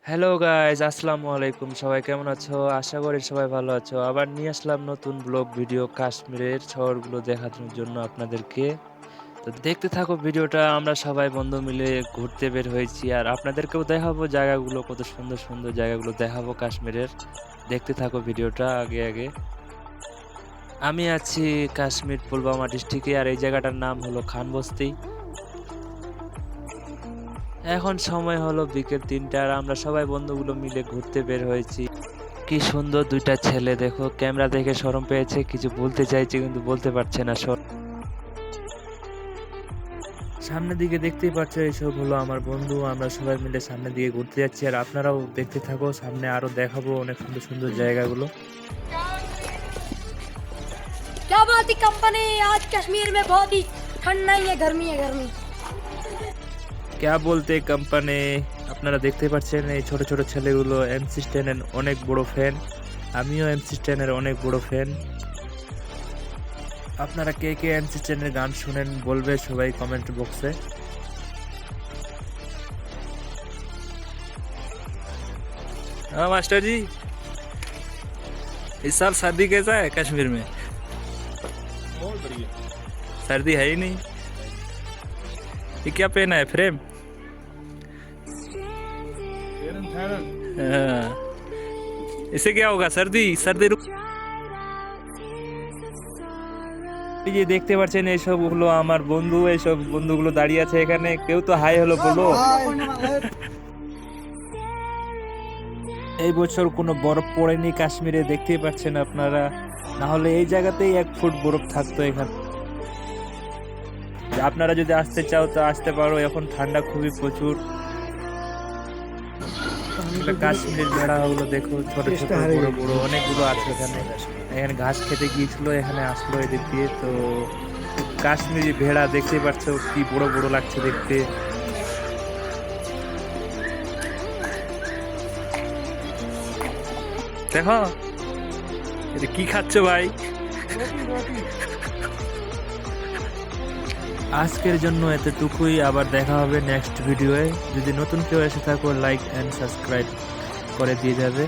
Hello guys, আসসালামু আলাইকুম। সবাই কেমন আছো? আশা করি সবাই ভালো আছো। আবার নিয়ে আসলাম নতুন ব্লগ ভিডিও কাশ্মীরের শহরগুলো দেখানোর জন্য আপনাদেরকে। তো দেখতে থাকো ভিডিওটা। আমরা সবাই বন্ধু মিলে ঘুরতে বের হয়েছি, আর আপনাদেরকেও দেখাবো জায়গাগুলো, কত সুন্দর সুন্দর জায়গাগুলো দেখাবো কাশ্মীরের। দেখতে থাকো ভিডিওটা আগে আগে। আমি আছি কাশ্মীর পুলওয়ামা ডিস্ট্রিক্টে, আর এই জায়গাটার নাম হলো খানবস্তি। এখন সময় হলো বিকেল 3টা, আর আমরা সবাই বন্ধুগুলো মিলে ঘুরতে বের হয়েছি। কি সুন্দর দুইটা ছেলে, দেখো ক্যামেরা দেখে শরম পেয়েছে, কিছু বলতে চাইছে কিন্তু বলতে পারছে না। সামনের দিকে দেখতেই পাচ্ছ, এইসব হলো আমার বন্ধু। আমরা সবাই মিলে সামনের দিকে ঘুরতে যাচ্ছি, আর আপনারাও দেখতে থাকো। সামনে আরো দেখাবো অনেক সুন্দর সুন্দর জায়গাগুলো। क्या बात है कंपनी, आज कश्मीर में बहुत ही ठंड नहीं है, गर्मी है गर्मी। ক্যা বলতে কোম্পানি। আপনারা দেখতে পাচ্ছেন এই ছোট ছোট ছেলেগুলো এমসি স্ট্যানের অনেক বড় ফ্যান। আমিও এমসি স্ট্যানের অনেক বড় ফ্যান। আপনারা কে কে এমসি স্ট্যানের গান শুনেন বলবে সবাই কমেন্ট বক্সে। हाँ मास्टर जी, इस साल सर्दी कैसा है कश्मीर में? बहुत बढ़िया। सर्दी है ही नहीं। ये क्या पहना है, फ्रेम? हाँ। इससे क्या होगा, सर्दी सर्दी रुक। এই যে দেখতে পাচ্ছেন এইসব হলো আমার বন্ধু, এইসব বন্ধুগুলো দাঁড়িয়ে আছে এখানে। কেউ তো হাই হলো বলো। এই বছর কোনো বরফ পড়েনি কাশ্মীরে, দেখতেই পাচ্ছেন আপনারা। না হলে এই জায়গাতেই 1 ফুট বরফ থাকতো এখানে। আপনারা যদি আসতে চাও তো আসতে পারো, এখন ঠান্ডা খুবই প্রচুর। কাশ্মীরের ভেড়াগুলো দেখো, ছোট ছোট বড় বড় অনেকগুলো আছে এখানে। এখানে ঘাস খেতে গিয়েছিল, এখানে আসলো এদিক দিয়ে। তো কাশ্মীরি ভেড়া দেখতেই পাচ্ছ, কি বড় বড় লাগছে দেখতে। দেখো এটা কি খাচ্ছ ভাই? আজকের জন্য এতটুকুই। আবার দেখা হবে নেক্সট ভিডিওয়ে। যদি নতুন কেউ এসে থাকো, লাইক এন্ড সাবস্ক্রাইব করে দিয়ে যাবে।